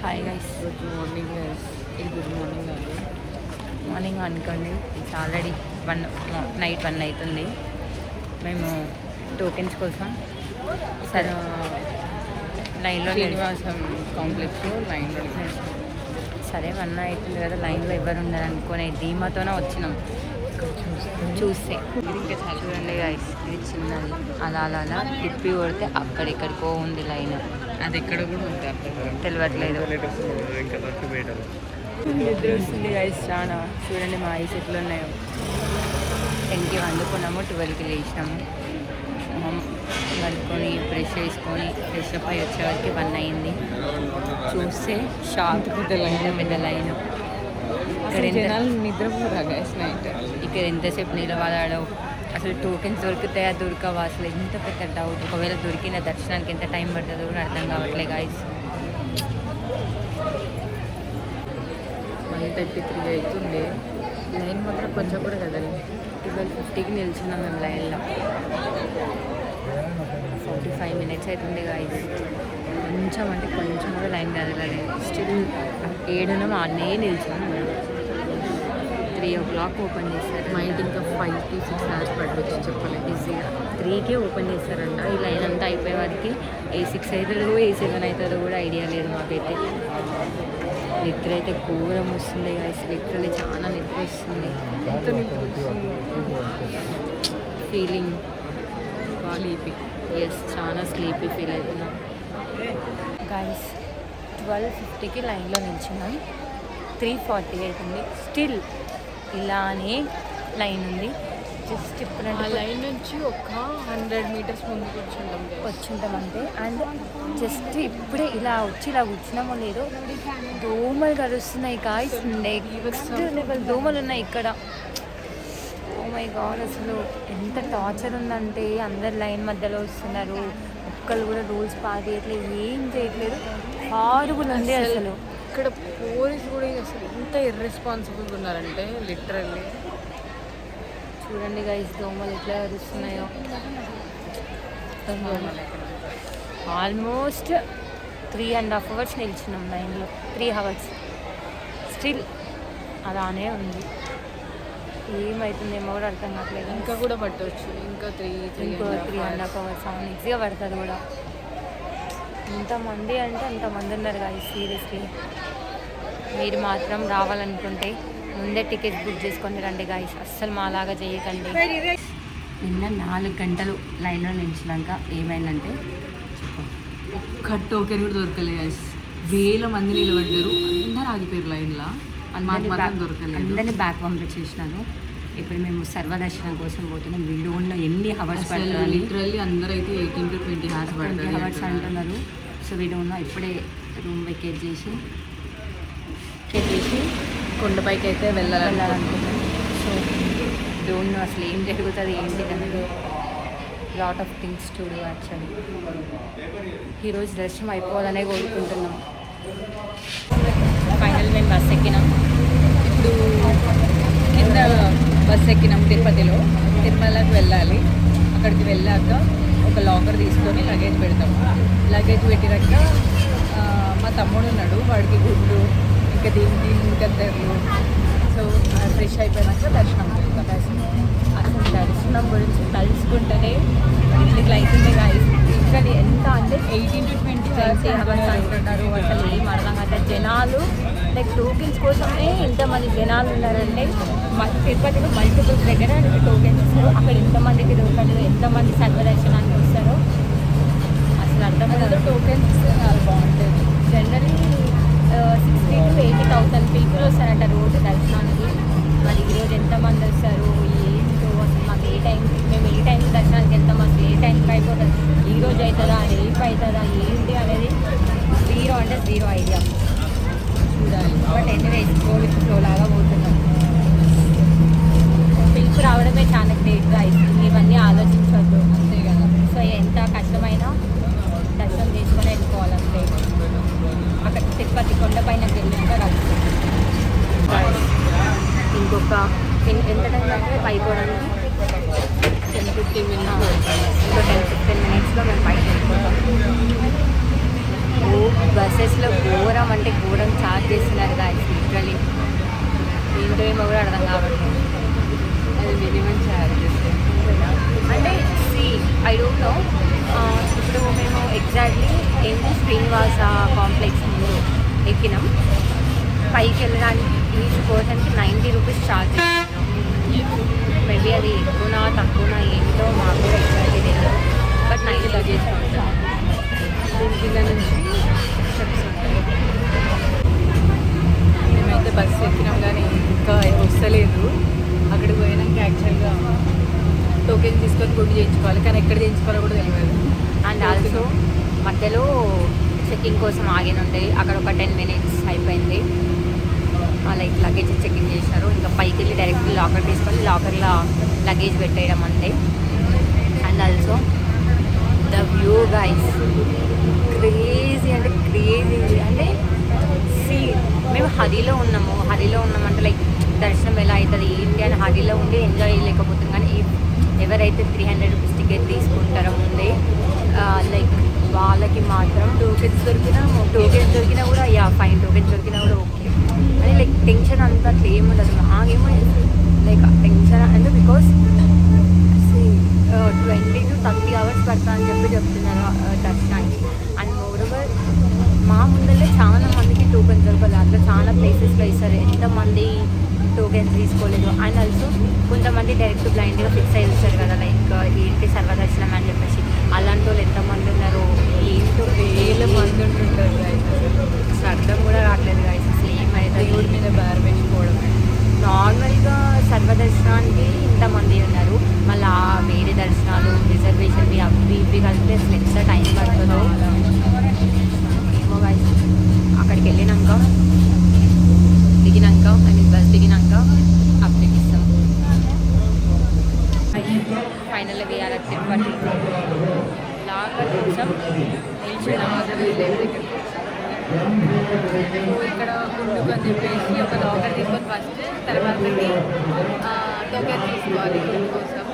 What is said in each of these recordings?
Hi guys, good morning guys. Good morning అండి. Morning అనుకోండి. It's already night 1 అవుతుంది. మేము టోకెన్స్ కోసం సరే లైన్లో శ్రీనివాసం కాంప్లెక్స్ లైన్లో సరే 1 అవుతుంది కదా, లైన్లో ఎవరు ఉన్నారు అనుకునే ధీమాతోనే వచ్చినాం. చూస్తే ఇంకా చాలా చూడండి గైస్, ఇది చిన్నది అలా అలా అలా తిప్పి కొడితే అక్కడిక్కడికో ఉంది లైన్. అది ఎక్కడ కూడా ఉంటుంది తెలియట్లేదు. నిద్ర వస్తుంది గైస్ చాలా. చూడండి మా ఐస్ ఎట్లు ఉన్నాయో. 10కి వండుకున్నాము, 12కి లేచినాము. వండుకొని బ్రష్ వేసుకొని ఫ్రెష్ అప్ అయ్యి వచ్చేవరకు 1 అయింది. చూస్తే షాప్ పెద్ద లైన్. ఇక్కడ జనాలు నిద్రపోరా గైస్ నైట్. ఇక్కడ ఎంతసేపు నిలబడాలో, అసలు టోకెన్స్ దొరుకుతాయా దొరకవా, అసలు ఎంత పెద్ద డౌట్. ఒకవేళ దొరికిన దర్శనానికి ఎంత టైం పడుతుందో కూడా అర్థం కావట్లే గాయస్. 1:33 అవుతుంది. లైన్ మాత్రం కొంచెం కూడా కదండి. 12:50కి నిల్చున్నాం మేము లైన్లో. 45 minutes అవుతుంది గాయస్. కొంచెం అంటే కొంచెం కూడా లైన్ కదలలేదు. స్టిల్ 7 ఆడనే నిల్చున్నాం. 3 o'clock ఓపెన్ చేస్తారు. మా ఇంటి ఇంకా 5 to 6 hours పట్టవచ్చు చెప్పలేదు. ఈజీగా 3కే ఓపెన్ చేస్తారంట. ఈ లైన్ అంతా అయిపోయే వారికి A6 అవుతుందో A7 అవుతుందో కూడా ఐడియా లేదు మాకైతే. నిద్ర అయితే ఘోరం వస్తుంది గాయస్. లిటరల్లీ చాలా నిద్ర వస్తుంది. ఎంత నిద్ర వస్తుంది. Feeling sleepy. ఎస్, చాలా స్లీపీ ఫీల్ అవుతున్నాం గాయస్. 12:50కి లైన్లో నిల్చున్నాం. 3:40 అవుతుంది. స్టిల్ ఇలానే లైన్ ఉంది. జస్ట్ ఇప్పుడు ఆ లైన్ నుంచి ఒక 100 meters ముందుకు వచ్చుంటాం అంతే. అండ్ జస్ట్ ఇప్పుడే ఇలా వచ్చి ఇలా కూర్చున్నామో లేదో దోమలు కలుస్తున్నాయి గాయస్. నెక్స్ట్ లెవెల్ దోమలు ఉన్నాయి ఇక్కడ. ఓ మై గాడ్, అసలు ఎంత టార్చర్ ఉందంటే అందరు లైన్ మధ్యలో వస్తున్నారు. ఒక్కళ్ళు కూడా రూల్స్ పాస్ చేయట్లేదు, ఏం చేయట్లేదు. హారబుల్ ఉంది అసలు. ఇక్కడ పోలీస్ కూడా అసలు ఎంత ఇర్రెస్పాన్సిబుల్గా ఉన్నారంటే లిటరల్లీ. చూడండి గైస్, దోమలు ఎట్లా కరుస్తున్నాయో. ఆల్మోస్ట్ 3.5 hours నిల్చున్నాం లైన్లో. 3 hours స్టిల్ అలానే ఉంది. ఏమవుతుందేమో కూడా అర్థం కావట్లేదు. ఇంకా కూడా పట్టవచ్చు. ఇంకా 3.5 hours అవును, ఈజీగా పడుతుంది కూడా. ఇంతమంది అంటే అంతమంది ఉన్నారు గాయస్. సీరియస్లీ మీరు మాత్రం రావాలనుకుంటే ముందే టికెట్స్ బుక్ చేసుకొని రండి గాయస్. అస్సలు మాలాగా చేయకండి. నిన్న 4 గంటలు లైన్లో నిలిచినాక ఏమైందంటే ఒక్క టోకెన్ కూడా దొరకలేదు గైస్. వేల మంది నిలబడ్డారు, అందరు ఆగిపోయారు లైన్లో. అందరినీ బ్యాక్ పంపించేసినాను. ఇప్పుడు మేము సర్వదర్శనం కోసం పోతున్నాం. వీడియోలో ఎన్ని హవర్స్ పడుతుంది. లిటరల్లీ అందరైతే 18 to 20 hours పడుతుంది అంటున్నారు. సో వీడియోలో ఇప్పుడే రూమ్ వెకేట్ చేసి కొండపైకి అయితే వెళ్ళాలనుకుంటున్నాం. సో డోంట్ నో అసలు ఏం జరుగుతుంది ఏంటి అనేది. Lot of things to do actually. ఈరోజు దర్శనం అయిపోవాలనే కోరుకుంటున్నాం. ఫైనల్ మేము బస్ ఎక్కినాం. ఇప్పుడు కింద బస్ ఎక్కినాం. తిరుపతిలో తిరుమలకి వెళ్ళాలి. అక్కడికి వెళ్ళాక ఒక లాకర్ తీసుకొని లగేజ్ పెడతాము. లగేజ్ పెట్టినాక మా తమ్ముడు ఉన్నాడు, వాడికి గుడ్లు ఇంకా దీనికి ఇంకా తెరలు. సో ఫ్రెష్ అయిపోయినాక దర్శనం వెళ్తాం. అసలు దర్శనం గురించి తలుచుకుంటేనే ఇట్లా అవుతుంది గాయస్. ఇంకా ఎంత అంటే 18 to 20 hours అంటున్నారు. అసలు ఏం అర్థం కాదు. జనాలు లైక్ టోకెన్స్ కోసమే ఇంతమంది జనాలు ఉన్నారంటే తిరుపతిలో మల్టిపుల్స్ దగ్గర టోకెన్స్ ఇస్తారు. అక్కడ ఎంతమందికి దొరకదు, ఎంతమంది సర్వదర్శనానికి వస్తారో అసలు అర్థం కాదు. టోకెన్స్ బాగుంటుంది. జనరలీ 60,000 to 80,000 పీపుల్ వస్తారంట రోజు దర్శనానికి. మరి ఈరోజు ఎంతమంది వస్తారు ఏంటో అసలు మాకు మేము ఏ టైంకి దర్శనానికి వెళ్తాం, అసలు ఏ టైంకి అయిపోతుంది, ఈరోజు అవుతుందా రేపు అవుతుందా ఏంటి అనేది 0 అంటే 0 ఐడియా. చూడాలి. బట్ ఎనీవేస్ కోవిడ్ ఫ్లో లాగా పోతున్నాం. పిలుపు రావడమే చాలా గ్రేట్గా అవుతుంది. ఇవన్నీ ఆలోచించవద్దు అంతే కదా. సో ఎంత కష్టమైనా దర్శనం చేసుకొని వెళ్ళిపోవాలంతే. అక్కడ తిరుపతి కొండపైన వెళ్ళినాక కలుస్తుంది. ఇంకొక ఎంత టైం అంటే అయిపోవడానికి 10-15 minutes. ఇంకో 10-15 minutesలో మేము పైకి వెళ్ళిపోతాం. బస్సెస్లో ఘోరం అంటే ఘోరం చార్జ్ చేస్తున్నారు గాయస్ లిటరలీ. ఏంటో ఏమో కూడా అర్థం కావట్లేదు. అది మినిమం ఛార్జెస్ అంటే ఐ డోంట్ నో. ఇప్పుడు మేము ఎగ్జాక్ట్లీ ఏంటి శ్రీనివాస కాంప్లెక్స్ ముందు ఎక్కినాం. పైకి వెళ్ళడానికి ఈచ్ పర్సన్కి 90 రూపీస్ ఛార్జ్ చేస్తున్నాం. మేబీ అది ఎక్కువనా తక్కువనా ఏంటో మాకు కూడా ఎగ్జాక్ట్లీ తెలియదు. బట్ 90 లగేజ్ దీని కింద నుంచి స్టెప్స్ ఉంటాయి. మేమైతే బస్సు ఎక్కినాం కానీ ఇంకా వస్తలేదు. అక్కడికి పోయినాక యాక్చువల్గా టోకెన్ తీసుకొని గుండు చేయించుకోవాలి, కానీ ఎక్కడ చేయించుకోవాలో కూడా తెలియదు. అండ్ ఆల్సో మధ్యలో చెక్కింగ్ కోసం ఆగిన ఉంటాయి. అక్కడ ఒక 10 minutes అయిపోయింది. లైక్ లగేజ్ చెక్కింగ్ చేసినారు. ఇంకా పైకి వెళ్ళి డైరెక్ట్ లాకర్ తీసుకొని లాకర్లో లగేజ్ పెట్టేయడం అంతే. And also the view guys crazy అంటే క్రేజీ. అంటే మేము హరిలో ఉన్నామంటే లైక్ దర్శనం ఎలా అవుతుంది ఏంటి అని హరిలో ఉండి ఎంజాయ్ చేయలేకపోతుంది. కానీ ఎవరైతే 300 రూపీస్ టికెట్ తీసుకుంటారో ముందే లైక్ వాళ్ళకి మాత్రం టోకెన్స్ దొరికినా కూడా ఫైన్ టోకెన్స్ దొరికినా కూడా ఓకే. అని లైక్ టెన్షన్ అంతా ఏముండదు. మాకేమో లైక్ టెన్షన్ అంటే బికాస్ 20 to 30 hours పడతా అని చెప్తున్నారు దర్శనానికి. అండ్ మోరోవర్ మా ముందరే చాలా మందికి టోకెన్స్ దొరకలేదు. అట్లా చాలా ప్లేసెస్లో ఇస్తారు. ఎంతమంది టోకెన్స్ తీసుకోలేదు. అండ్ ఆల్సో కొంతమంది డైరెక్ట్ బ్లైండ్గా ఫిక్స్ అయ్యి వస్తారు కదా లైక్ ఏంటి సర్వదర్శనం అని చెప్పేసి. అలాంటి వాళ్ళు ఎంతమంది ఉన్నారో ఏంటో వేల మంది ఉంటుంటారు గాయస్. అసలు అర్థం కూడా రావట్లేదు గాయస్. అసలు ఏమైతే దేవుడి మీద బార్ వేసుకోవడం. నార్మల్గా సర్వదర్శనానికి ఇంతమంది ఉన్నారు. మళ్ళీ వేరే దర్శనాలు రిజర్వేషన్వి అవి ఇవి కలిపితే అసలు ఎంత టైం పడుతుందో ఏమో గాయస్. అక్కడికి వెళ్ళినాక బస్ దిగినాక అప్డేట్ ఇస్తాం. ఫైనల్గా వేయాలి తిరుపతి లాకర్ కోసం ఇక్కడ గుండుకు అని చెప్పేసి ఒక లాకర్ తీసుకొని ఫస్ట్ తర్వాతకి టోకెన్ తీసుకోవాలి గుండు కోసం.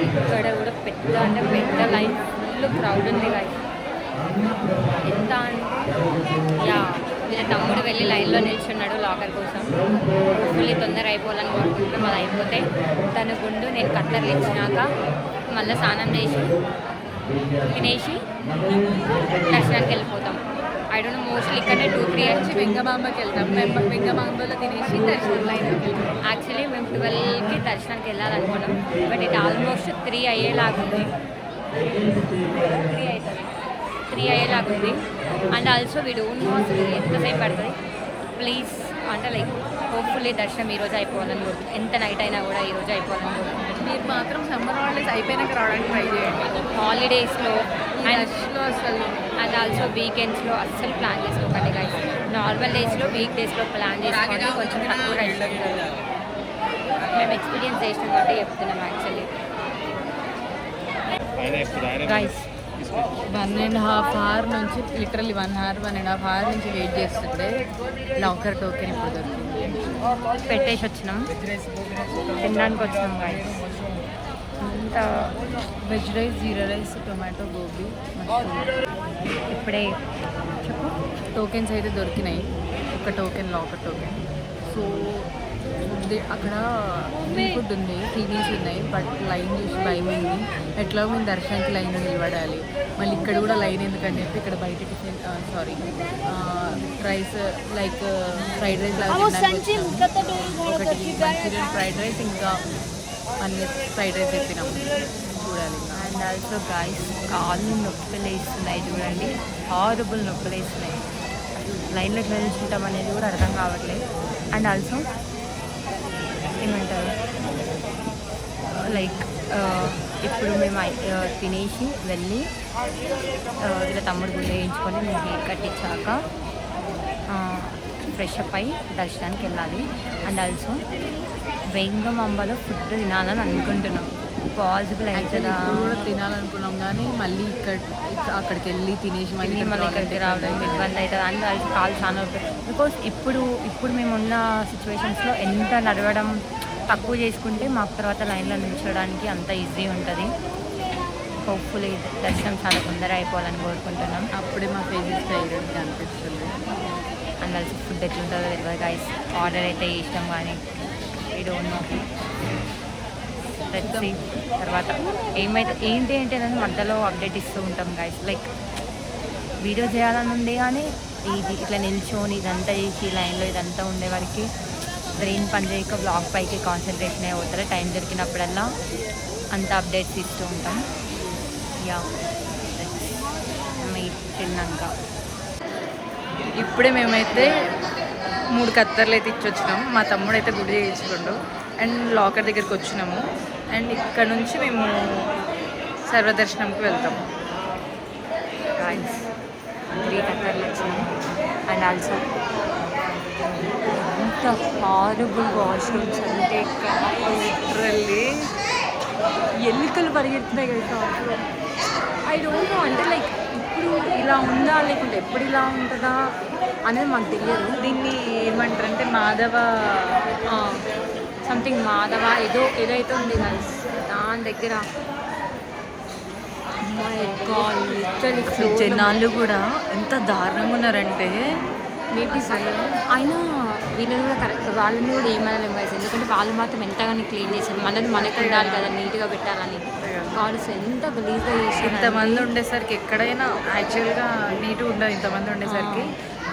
ఇక్కడ కూడా పెద్ద అంటే పెద్ద లైన్ ఫుల్ క్రౌడ్ ఉంది గాయస్. ఎంత అంటే వీళ్ళ తమ్ముడు వెళ్ళి లైన్లో నిల్చున్నాడు లాకర్ కోసం. ఫుల్లీ తొందర అయిపోవాలని కోరుకుంటున్నాం. అది అయిపోతే తన గుండు నేను కత్తర్లు ఇచ్చినాక మళ్ళీ స్నానం చేసి తినేసి దర్శనానికి వెళ్ళిపోతాం. ఐ డోంట్ నో మోస్ట్లీ ఇక్కడనే 2-3 వచ్చి వెంగమాంబకి వెళ్తాం. వెంగమాంబలో తినేసి దర్శనం లైన్లోకి వెళ్తాం. యాక్చువల్లీ మేము 12కి దర్శనానికి వెళ్ళాలనుకున్నాం. బట్ ఇది ఆల్మోస్ట్ 3 అయ్యేలాగుంది. 3 అయ్యేలాగుంది. And also we don't know అసలు ఎంతసేపు పడుతుంది. ప్లీజ్ అంటే లైక్ హోప్ఫుల్లీ దర్శనం ఈరోజు అయిపోవాలని కోరుకుంటున్నాం. ఎంత నైట్ అయినా కూడా ఈరోజు అయిపోవాలని కోరుకుంటున్నాం. మీరు మాత్రం సమ్మర్ హాలిడేస్ అయిపోయినాక రావడానికి ట్రై చేయండి. హాలిడేస్లో రష్లో అసలు అండ్ ఆల్సో వీకెండ్స్లో అస్సలు ప్లాన్ చేసుకోకండి గైస్. నార్మల్ డేస్లో వీక్ డేస్లో ప్లాన్ చేసుకోండి. కొంచెం తక్కువ రష్ ఉంటుంది. మేము ఎక్స్పీరియన్స్ చేసిన కాబట్టి చెప్తున్నాం యాక్చువల్లీ గైస్. 1.5 hour నుంచి లిటరల్లీ 1.5 hour నుంచి వెయిట్ చేస్తుంటే లాకర్ టోకెన్ ఇప్పుడు దొరికింది. పెట్టేసి వచ్చినాం, తినడానికి వచ్చినాం గైస్. అంత వెజ్ రైస్, జీరా రైస్, టొమాటో, గోబీ, ఇప్పుడే చెప్పు. టోకెన్స్ అయితే దొరికినాయి. ఒక టోకెన్ లాకర్ టోకెన్. సో అక్కడ ఫుడ్ ఉంది, టీవీస్ ఉన్నాయి. బట్ లైన్ చూసి భయమైంది. ఎట్లా మేము దర్శనానికి లైన్లో నిలబడాలి. మళ్ళీ ఇక్కడ కూడా లైన్ ఎందుకని చెప్పి ఇక్కడ బయట tiffin rice like fried rice లాగా ఒకటి మంచూరియన్ ఫ్రైడ్ రైస్, ఇంకా పన్నీర్ ఫ్రైడ్ రైస్ చెప్పినాము. చూడాలి. అండ్ ఆల్సో గాయస్ కాళ్ళు నొప్పులు వేస్తున్నాయి చూడండి. హారబుల్ నొప్పులు వేస్తున్నాయి. లైన్లోకి నిల్చుంటాం అనేది కూడా అర్థం కావట్లేదు. అండ్ ఆల్సో ఏమంటారు లైక్ ఇప్పుడు మేము తినేసి వెళ్ళి వీళ్ళ తమ్ముడు గుండె వేయించుకొని మేము హెయిర్ కట్ ఇచ్చాక ఫ్రెష్ అప్ అయి దర్శనానికి వెళ్ళాలి. అండ్ ఆల్సో వెంగమాంబలో ఫుడ్ తినాలని అనుకుంటున్నాం. పాసిబుల్ అవుతుందా కూడా తినాలనుకున్నాం, కానీ మళ్ళీ అక్కడికి వెళ్ళి తినేసి మళ్ళీ ఇక్కడికి రావడం ఇబ్బంది అవుతుంది. అండ్ అది కాలు చాలా బికాస్ ఇప్పుడు మేము ఉన్న సిచ్యువేషన్స్లో ఎంత నడవడం తక్కువ చేసుకుంటే మాకు తర్వాత లైన్లో నిల్చోడానికి అంత ఈజీ ఉంటుంది. హోప్ఫుల్లీ దర్శనం చాలా తొందరగా అయిపోవాలని కోరుకుంటున్నాం. అప్పుడే మా ఫేసెస్ టైర్డ్గా అనిపిస్తుంది. అండ్ ఆల్సో ఫుడ్ ఎట్లుంటుందో తెలియదు గైస్. ఆర్డర్ అయితే ఇష్టం కానీ ఈ డోంట్ నో. తర్వాత ఏంటి అనేది మధ్యలో అప్డేట్ ఇస్తూ ఉంటాం గైస్. లైక్ వీడియో చేయాలని ఉండే కానీ ఇది ఇట్లా నిల్చొని ఇదంతా చేసి లైన్లో ఇదంతా ఉండే వారికి బ్రెయిన్ పని చేయక బ్లాగ్ పైకి కాన్సన్ట్రేషన్ అవుతారు. టైం దొరికినప్పుడల్లా అంత అప్డేట్స్ ఇస్తూ ఉంటాం. యా తిన్నాక ఇప్పుడే మేమైతే 3 కత్తర్లు అయితే ఇచ్చొచ్చినాం. మా తమ్ముడు అయితే గుడి చేయించుకుండు అండ్ లాకర్ దగ్గరికి వచ్చినాము. అండ్ ఇక్కడ నుంచి మేము సర్వదర్శనంకి వెళ్తాము. గాయస్ 3 కత్తర్లు వచ్చినాం. అండ్ ఆల్సో ఎంత హారబుల్ వాష్రూమ్స్ అంటే లిటరల్లీ ఎన్నికలు పరిగెత్తున్నాయి కదా అప్పుడు. ఐ డోంట్ నో అంటే లైక్ ఇప్పుడు ఇలా ఉందా లేకుంటే ఎప్పుడు ఇలా ఉంటుందా అనేది మాకు తెలియదు. దీన్ని ఏమంటారంటే మాధవ సంథింగ్ మాధవ ఏదైతే ఉంది గైస్ దాని దగ్గర జనాలు కూడా ఎంత దారుణంగా ఉన్నారంటే మేబీ అయినా వీళ్ళని కూడా కరెక్ట్ వాళ్ళని కూడా ఏమనలేము గైస్. ఎందుకంటే వాళ్ళు మాత్రం ఎంతగానో క్లీన్ చేశారు. మనకి ఉండాలి కదా నీట్గా పెట్టాలని. కాల్స్ ఎంత గలీజ్గా చేసి ఇంతమంది ఉండేసరికి ఎక్కడైనా యాక్చువల్గా నీట్గా ఉండదు ఇంతమంది ఉండేసరికి.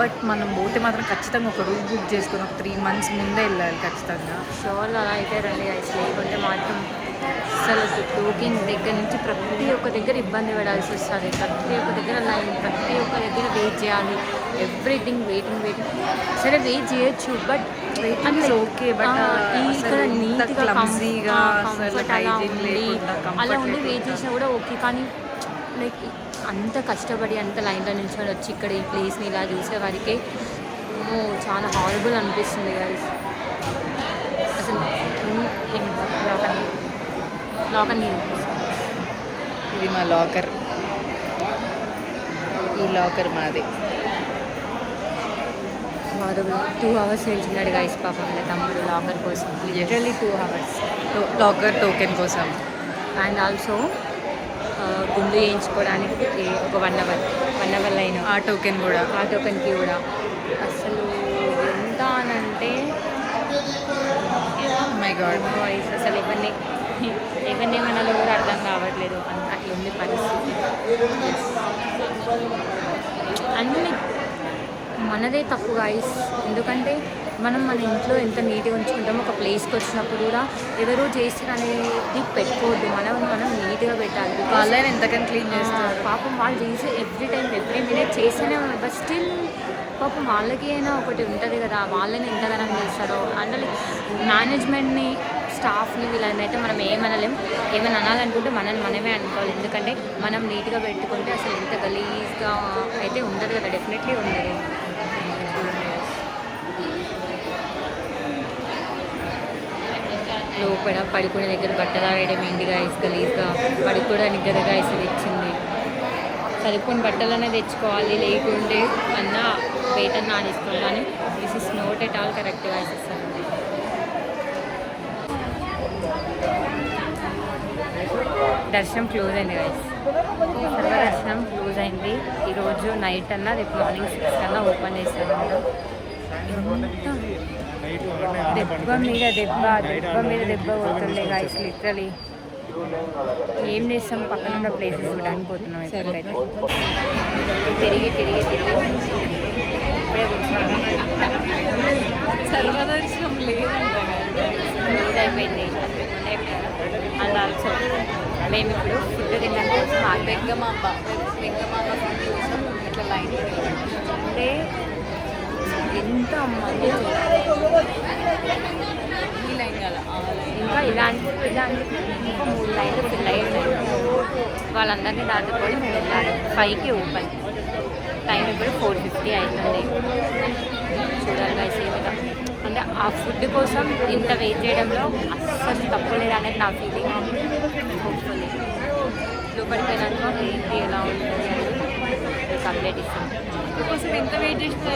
బట్ మనం పోతే మాత్రం ఖచ్చితంగా ఒక రూమ్ బుక్ చేసుకుని ఒక 3 months ముందే వెళ్ళాలి ఖచ్చితంగా. షోర్గా అలా అయితే రండి గైస్. లేకుంటే మాత్రం అసలు టోకెన్ దగ్గర నుంచి ప్రతి ఒక్క దగ్గర ఇబ్బంది పడాల్సి వస్తుంది. ప్రతి ఒక్క దగ్గర లైన్, ప్రతి ఒక్క దగ్గర వెయిట్ చేయాలి. Everything waiting. సరే వెయిట్ చేయొచ్చు బట్ ఓకే. బట్ ఇక్కడ నీట్గా క్లమ్జీగా కంఫర్ట్ అలా ఉండి వెయిట్ చేసినా కూడా ఓకే. కానీ లైక్ అంత కష్టపడి అంత లైన్లో నిల్చొని వచ్చి ఇక్కడ ఈ ప్లేస్ని ఇలా చూసేవారికి చాలా హారబుల్ అనిపిస్తుంది గైస్. అసలు లాకర్ ఇది మా లాకర్. ఈ లాకర్ మాది. 2 hours నిల్చున్నాడు గైస్ పాపం వాళ్ళ తమ్ముడు లాకర్ కోసం. లిటరల్లీ 2 hours లాకర్ టోకెన్ కోసం. అండ్ ఆల్సో గుండు చేయించుకోవడానికి ఒక 1 hour లైన్. ఆ టోకెన్కి కూడా అసలు ఎంత అనంటే మై గాడ్ వాయిస్ అసలు ఎవరిని ఏమన్నా కూడా అర్థం కావట్లేదు. అట్లా ఉంది పరిస్థితి. అన్నీ మనదే తప్పు గాయస్. ఎందుకంటే మనం మన ఇంట్లో ఎంత నీట్గా ఉంచుకుంటామో ఒక ప్లేస్కి వచ్చినప్పుడు కూడా ఎవరో చేస్తారు అనేది పెట్టుకోవద్దు. మనం నీట్గా పెట్టాలి. వాళ్ళని ఎంతకని క్లీన్ చేస్తారు పాపం. వాళ్ళు చేసి ఎవ్రీ మినిట్ చేస్తేనే బట్ స్టిల్ పాపం వాళ్ళకి అయినా ఒకటి ఉంటుంది కదా. వాళ్ళని ఎంతగానం చేస్తారో అంటే మేనేజ్మెంట్ని, స్టాఫ్ని వీళ్ళనైతే మనం ఏమనలేం. ఏమైనా అనాలనుకుంటే మనమే అనుకోవాలి. ఎందుకంటే మనం నీట్గా పెట్టుకుంటే అసలు ఎంత గలీజ్గా అయితే ఉండదు కదా. డెఫినెట్లీ ఉండదు. లోపల పడుకునే దగ్గర బట్టలు ఆడేయడం ఏంటి గైస్ గలీజ్గా. పడుకోవడానికి కదా గైస్ తెచ్చింది. చదువుకొని బట్టలనే తెచ్చుకోవాలి. లేకుంటే అన్నా బయటన్నా ఆడేసుకోవాలి. కానీ this is note at all correct guys. అసలు దర్శనం క్లోజ్ అయింది గైస్. సర్వదర్శనం క్లోజ్ అయింది. ఈరోజు నైట్ అన్నా రేపు మార్నింగ్ 6 కన్నా ఓపెన్ చేస్తారు. దెబ్బ మీద దెబ్బ పోతుండే గైస్. లిటరలీ ఏం చేస్తాం, పక్కన ఉన్న ప్లేసెస్ చూడడానికి పోతున్నాం. ఎక్కడికైతే తిరిగి సర్వదర్శనం లేదంట క్లోజ్ అయిపోయింది. అండ్ ఆల్సో మేము ఇప్పుడు ఫుడ్ తినడం కోసం వెంగమాంబ కోసం ఇట్లా లైన్ అంటే ఎంత మంది ఈ లైన్ కదా. ఇంకా ఇలాంటి ఇంకా 3 లైన్లు ఫుల్ అయ్యి ఉన్నాయి. వాళ్ళందరినీ దాటుకొని మేము వెళ్ళాలి. 5కి ఓపెన్. టైం ఇప్పుడు 4:50 అవుతుంది. చూడాలి గైస్ ఏమిటో. అంటే ఆ ఫుడ్ కోసం ఇంత వెయిట్ చేయడంలో అస్సలు తప్పు లేదు అనేది నా ఫీలింగ్. హోప్ఫుల్లీ లోపలికి వెళ్ళాక ఏంటి ఎలా ఉంటుంది అని కంప్లీట్ ఇస్తాం. కోసం ఎంత వెయిట్ చేస్తే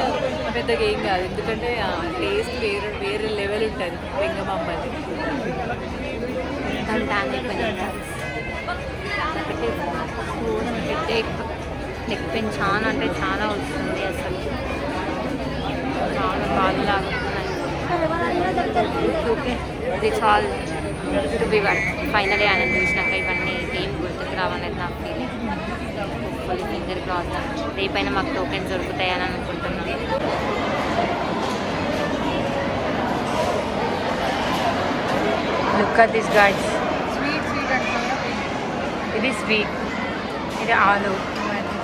పెద్దగా ఏం కాదు. ఎందుకంటే టేస్ట్ వేరే లెవెల్ ఉంటుంది వెంగమాంబది. దాని ట్యాన్ అయిపోయింది. ఒకటే ఘోరం హెడేక్, నెక్ పెయిన్ చాలా అంటే చాలా వస్తుంది అసలు, చాలా బాధలాగా. Okay that's all to be work. Finally ఆయన చూసినాక ఇవన్నీ ఏం గుర్తుకు రావనేది నా ఫీలింగ్. హోప్ఫుల్లీ ఫింగర్ క్రాస్ రేపైనా మాకు టోకెన్స్ దొరుకుతాయని అనుకుంటున్నాను. Look at this guys. Sweet sweet అంటున్నా. ఇది స్వీట్, ఇది ఆలు,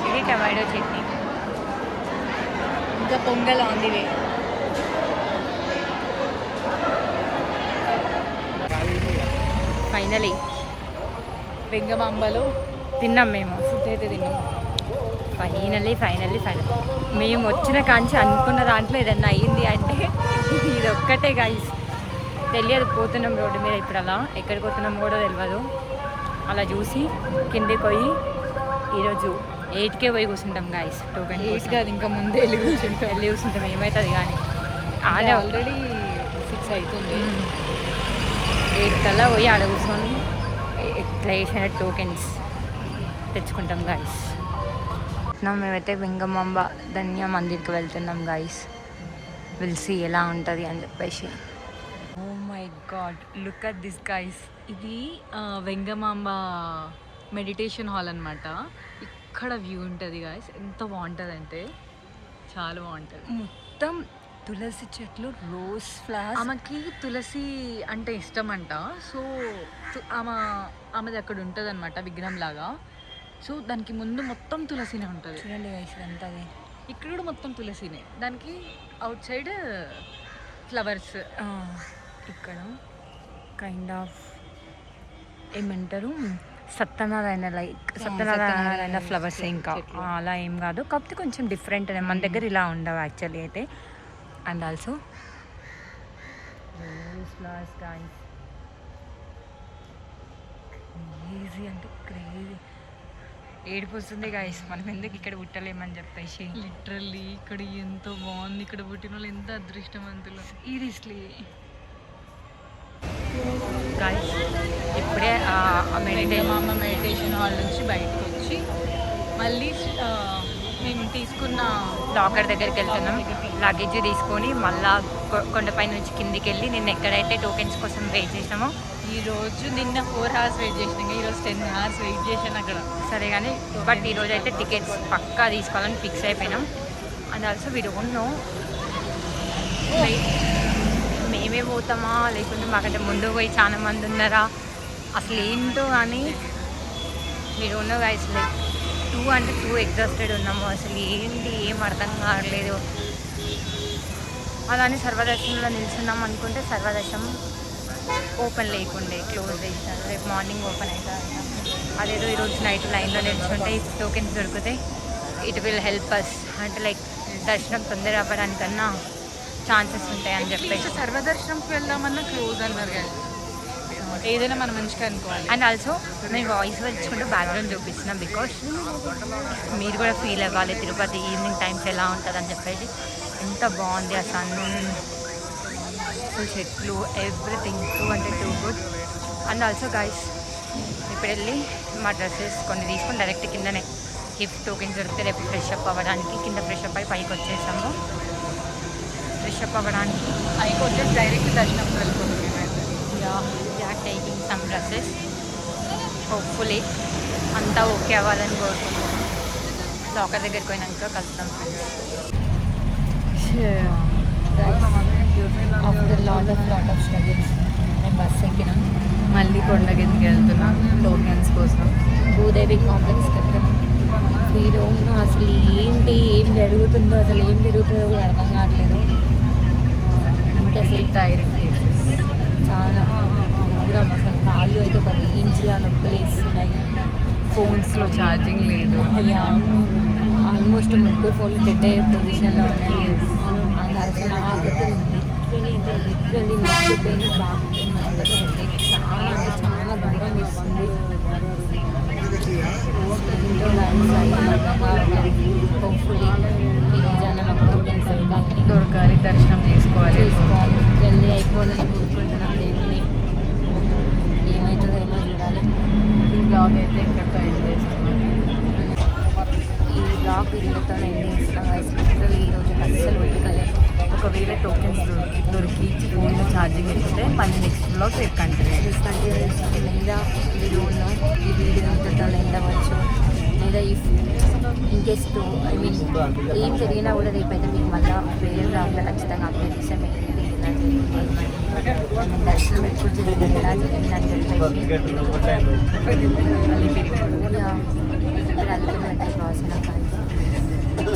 ఇది టమాటో చట్నీ, ఇంకా pongal on the way. Finally వెంగమాంబలో తిన్నాం మేము. ఫుడ్ అయితే తిన్నాం. ఫైనలీ మేము వచ్చిన కాంచి అనుకున్న దాంట్లో ఏదన్నా అయ్యింది అంటే ఇది ఒక్కటే గైస్. తెలియదు, పోతున్నాం రోడ్డు మీద ఇప్పుడు అలా, ఎక్కడికి పోతున్నాం కూడా తెలియదు. అలా చూసి కిందికి పోయి ఈరోజు 8కే పోయి కూర్చుంటాం గైస్. టోకెన్ కాదు, ఇంకా ముందే వెళ్ళి కూర్చుంటాం ఏమవుతుంది కానీ. ఆడే ఆల్రెడీ 6 అవుతుంది. 8 కల్లా పోయి ఆడ కూర్చొని ఎట్లా చేసిన టోకెన్స్ తెచ్చుకుంటాం గైస్. మేమైతే వెంగమాంబ ధన్య మందిర్కి వెళ్తున్నాం గైస్. విల్సి ఎలా ఉంటుంది అని చెప్పేసి. Oh my God, look at this guys. ఇది వెంగమాంబ మెడిటేషన్ హాల్ అనమాట. ఇక్కడ వ్యూ ఉంటుంది గాయస్. ఎంత బాగుంటుంది అంటే చాలా బాగుంటుంది. మొత్తం తులసి చెట్లు, రోజ్ ఫ్లవర్స్. ఆమెకి తులసి అంటే ఇష్టం అంట. సో ఆమెది అక్కడ ఉంటుంది అనమాట విగ్రహం లాగా. సో దానికి ముందు మొత్తం తులసినే ఉంటుంది. చూడండి గైస్ ఇదంతా. ఇక్కడ కూడా మొత్తం తులసినే, దానికి అవుట్ సైడ్ ఫ్లవర్స్. ఇక్కడ కైండ్ ఆఫ్ ఏమంటారు సత్యనారాయణ ఫ్లవర్స్. ఇంకా అలా ఏం కాదు, కాకపోతే కొంచెం డిఫరెంట్. మన దగ్గర ఇలా ఉండవు యాక్చువల్లీ అయితే. And also flowers guys, crazy అంటే క్రేజీ. ఏడుపు వస్తుంది గైస్, మనం ఎందుకు ఇక్కడ పుట్టలేమని చెప్పేసి. లిటరల్లీ ఇక్కడ ఎంత బాగుంది. ఇక్కడ పుట్టిన వాళ్ళు ఎంత అదృష్టవంతులు. Seriously guys. ఇప్పుడే వెంగమాంబ మెడిటేషన్ హాల్ నుంచి బయటకు వచ్చి మళ్ళీ మేము తీసుకున్న లాకర్ దగ్గరికి వెళ్తున్నాం. లగేజ్ తీసుకొని మళ్ళా కొండపై నుంచి కిందికి వెళ్ళి నిన్న ఎక్కడైతే టోకెన్స్ కోసం వెయిట్ చేసినామో, నిన్న 4 hours వెయిట్ చేసినాం, ఈరోజు 10 hours వెయిట్ చేసాను అక్కడ. సరే కానీ బట్ ఈరోజు అయితే టికెట్స్ పక్కా తీసుకోవాలని ఫిక్స్ అయిపోయినాం. And also we don't no మేమే పోతామా లేకుంటే మాకంటే ముందు పోయి చాలా మంది ఉన్నారా అసలు ఏంటో కానీ. We don't no guys. Like 2 exhausted ఉన్నాము. అసలు ఏంటి ఏం అర్థం కావట్లేదు. అలానే సర్వదర్శనంలో నిల్చున్నాం అనుకుంటే సర్వదర్శనం ఓపెన్ లేకుండే, క్లోజ్ చేసినారు. రేపు మార్నింగ్ ఓపెన్ అవుతారు. అదేదో ఈరోజు నైట్ లైన్లో నిల్చుంటే టోకెన్స్ దొరికితే ఇట్ విల్ హెల్ప్ అస్. అంటే లైక్ దర్శనం తొందర అవ్వడానికన్నా ఛాన్సెస్ ఉంటాయి అని చెప్పేసి. సర్వదర్శనంకి వెళ్దామన్నా క్లోజ్ అన్నారు కదా. ఏదైనా మనం మంచిగా అనుకోవాలి. అండ్ ఆల్సో నేను వాయిస్ ఇచ్చుకుంటూ బ్యాక్గ్రౌండ్ చూపిస్తున్నాం బికాస్ మీరు కూడా ఫీల్ అవ్వాలి తిరుపతి ఈవినింగ్ టైమ్స్ ఎలా ఉంటుంది అని చెప్పేసి. ఎంత బాగుంది ఆ సన్, చెట్లు, everything 2 good. And also guys ఇప్పుడు వెళ్ళి మా డ్రెస్సెస్ కొన్ని తీసుకొని డైరెక్ట్ కిందనే గిఫ్ట్ టోకెన్స్ దొరికితే రేపు ఫ్రెష్ అప్ అవ్వడానికి కింద ఫ్రెష్ అప్ అయ్యి పైకి వచ్చేసాము. ఫ్రెష్ అప్ అవ్వడానికి పైకి వచ్చేసి డైరెక్ట్ దర్శనంకి వెళ్ళిపోతుంది. Taking some dresses. హోప్ఫుల్లీ అంతా ఓకే అవ్వాలని కోరుకుంటున్నాం. లాకర్ దగ్గరికి పోయినాక కలుస్తాం friends. After lot of struggles నేను బస్ ఎక్కినాం. మళ్ళీ కొండగెందుకు వెళ్తున్నాం టోకెన్స్ కోసం. భూదేవి కాంప్లెక్స్కి వెళ్తున్నాం. ఈ రోజు అసలు ఏంటి ఏం జరుగుతుందో అసలు ఏం జరుగుతుందో కూడా అర్థం కావట్లేదు. అంటే అసలు టైరింగ్ చాలా దూరం అసలు కాళ్ళు అయితే 10 ఇంచుల నొప్పులు వేస్తున్నాయి. ఫోన్స్లో ఛార్జింగ్ లేదు. ఆల్మోస్ట్ 3 ఫోన్లు డెడ్ అయ్యే పొజిషన్లో ఉన్నాయి. అండ్ అసలు నాకైతే లిటరల్లీ నొప్పిపోయిన బాగా చాలా అంటే చాలా దూరం ఇస్తుంది. హోప్ఫుల్లీ ఈరోజు మాకు టోకెన్స్ దొరకాలి, దర్శనం చేసుకోవాలి. జల్దీ అయిపోవాలని కోరుకుంటున్నాం దేవుని. ఏమవుతుందో ఏమో చూడాలి. ఈ బ్లాగ్ అయితే ఇక్కడితో ఒకవేళ టోకెన్స్ దొరికి ఫోన్లో ఛార్జింగ్ ఎక్కితే మళ్ళీ నెక్స్ట్ బ్లాగ్ రేపు కంటిన్యూ లేదా వీడియోలో ఈ వీడియో ఇంతలో ఎండవచ్చు లేదా ఇన్ కేస్ ఐ మీన్ ఏం జరిగినా కూడా రేపైతే మీకు మళ్ళీ వేరే బ్లాగ్లో ఖచ్చితంగా అప్డేట్ ఇస్తాం ఏంటి ఇలా జరిగింది దర్శనం ఎప్పుడు జరిగింది ఎలా జరిగింది అని చెప్పేసి ఇప్పుడు అల్లుకున్నట్టు ప్రాసెస్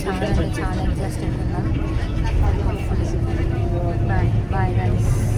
చాలా చాలా ఇంట్రెస్టెడ్ ఉన్నాం బాయ్ బాయ్ గైస్